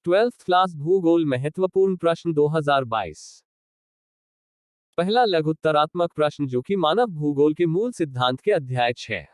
12th class भूगोल महत्वपूर्ण प्रश्न 2022। पहला लघुत्तरात्मक प्रश्न जो कि मानव भूगोल के मूल सिद्धांत के अध्याय 6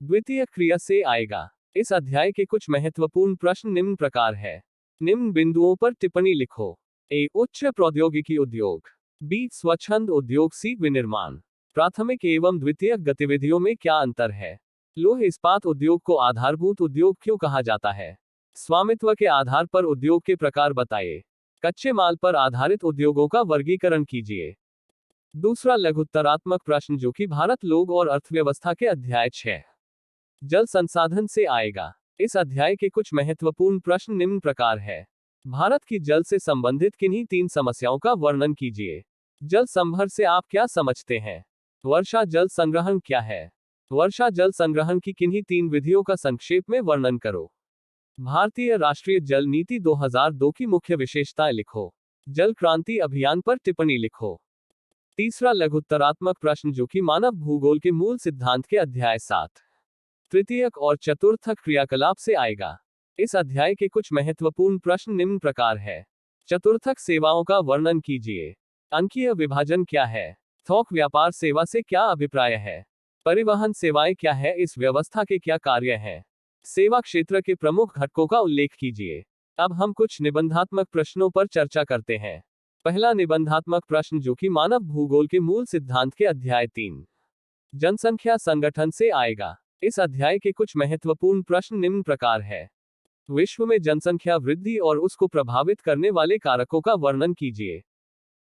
द्वितीय क्रिया से आएगा। इस अध्याय के कुछ महत्वपूर्ण प्रश्न निम्न प्रकार है। निम्न बिंदुओं पर टिप्पणी लिखो। ए. उच्च प्रौद्योगिकी उद्योग। बी. स्वच्छंद उद्योग। सी. विनिर्माण। प्राथमिक एवं द्वितीयक गतिविधियों में क्या अंतर है? लौह इस्पात उद्योग को आधारभूत उद्योग क्यों कहा जाता है? स्वामित्व के आधार पर उद्योग के प्रकार बताइए। कच्चे माल पर आधारित उद्योगों का वर्गीकरण कीजिए। दूसरा लघुत्तरात्मक प्रश्न जो कि भारत लोग और अर्थव्यवस्था के अध्याय 6 जल संसाधन से आएगा। इस अध्याय के कुछ महत्वपूर्ण प्रश्न निम्न प्रकार है। भारत की जल से संबंधित किन्हीं 3 समस्याओं का वर्णन कीजिए। जल संभर से आप क्या समझते हैं? वर्षा जल संग्रहण क्या है? वर्षा जल संग्रहण की किन्हीं 3 विधियों का संक्षेप में वर्णन करो। भारतीय राष्ट्रीय जल नीति 2002 की मुख्य विशेषताएं लिखो। जल क्रांति अभियान पर टिप्पणी लिखो। तीसरा लघुत्तरात्मक प्रश्न जो कि मानव भूगोल के मूल सिद्धांत के अध्याय 7 तृतीयक और चतुर्थक क्रियाकलाप से आएगा। इस अध्याय के कुछ महत्वपूर्ण प्रश्न निम्न प्रकार है। चतुर्थक सेवाओं का वर्णन कीजिए। अंकीय विभाजन क्या है? थोक व्यापार सेवा से क्या अभिप्राय है? परिवहन सेवाएं क्या है? इस व्यवस्था के क्या कार्य हैं? सेवा क्षेत्र के प्रमुख घटकों का उल्लेख कीजिए। अब हम कुछ निबंधात्मक प्रश्नों पर चर्चा करते हैं। पहला निबंधात्मक प्रश्न जो कि मानव भूगोल के मूल सिद्धांत के अध्याय 3 जनसंख्या संगठन से आएगा। इस अध्याय के कुछ महत्वपूर्ण प्रश्न निम्न प्रकार है। विश्व में जनसंख्या वृद्धि और उसको प्रभावित करने वाले कारकों का वर्णन कीजिए।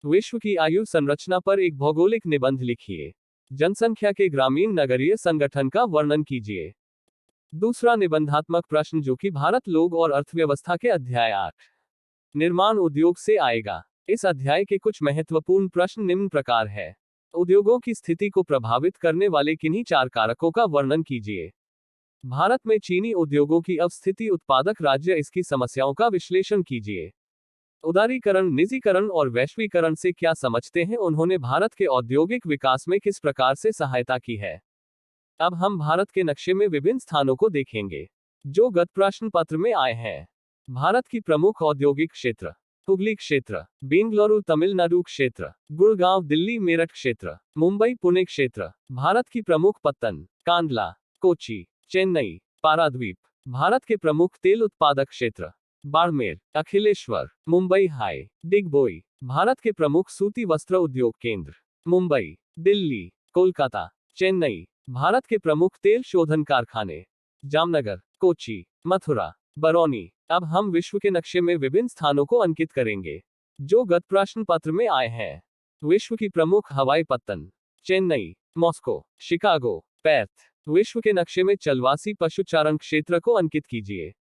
विश्व की आयु संरचना पर एक भौगोलिक निबंध लिखिए। जनसंख्या के ग्रामीण नगरीय संगठन का वर्णन कीजिए। दूसरा निबंधात्मक प्रश्न जो कि भारत लोग और अर्थव्यवस्था के अध्याय 8 निर्माण उद्योग से आएगा। इस अध्याय के कुछ महत्वपूर्ण प्रश्न निम्न प्रकार है। उद्योगों की स्थिति को प्रभावित करने वाले किन्हीं 4 कारकों का वर्णन कीजिए। भारत में चीनी उद्योगों की अवस्थिति उत्पादक राज्य इसकी समस्याओं का विश्लेषण कीजिए। उदारीकरण, निजीकरण और वैश्वीकरण से क्या समझते हैं? उन्होंने भारत के औद्योगिक विकास में किस प्रकार से सहायता की है? अब हम भारत के नक्शे में विभिन्न स्थानों को देखेंगे जो गत प्रश्न पत्र में आए हैं। भारत की प्रमुख औद्योगिक क्षेत्र: हुगली क्षेत्र, बेंगलुरु तमिलनाडु क्षेत्र, गुड़गांव दिल्ली मेरठ क्षेत्र, मुंबई पुणे क्षेत्र। भारत की प्रमुख पत्तन: कांडला, कोची, चेन्नई, पाराद्वीप। भारत के प्रमुख तेल उत्पादक क्षेत्र: बाड़मेर, अखिलेश्वर, मुंबई हाई, डिगबोई। भारत के प्रमुख सूती वस्त्र उद्योग केंद्र: मुंबई, दिल्ली, कोलकाता, चेन्नई। भारत के प्रमुख तेल शोधन कारखाने: जामनगर, कोची, मथुरा, बरौनी। अब हम विश्व के नक्शे में विभिन्न स्थानों को अंकित करेंगे जो गत प्रश्न पत्र में आए हैं। विश्व की प्रमुख हवाई पत्तन: चेन्नई, मॉस्को, शिकागो, पेर्थ। विश्व के नक्शे में चलवासी पशुचारण क्षेत्र को अंकित कीजिए।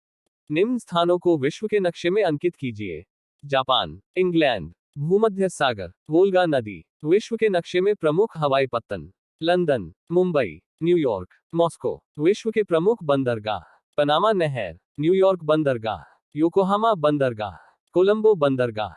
निम्न स्थानों को विश्व के नक्शे में अंकित कीजिए: जापान, इंग्लैंड, भूमध्य सागर, वोल्गा नदी। विश्व के नक्शे में प्रमुख हवाई पत्तन: लंदन, मुंबई, न्यूयॉर्क, मॉस्को। विश्व के प्रमुख बंदरगाह: पनामा नहर, न्यूयॉर्क बंदरगाह, योकोहामा बंदरगाह, कोलंबो बंदरगाह।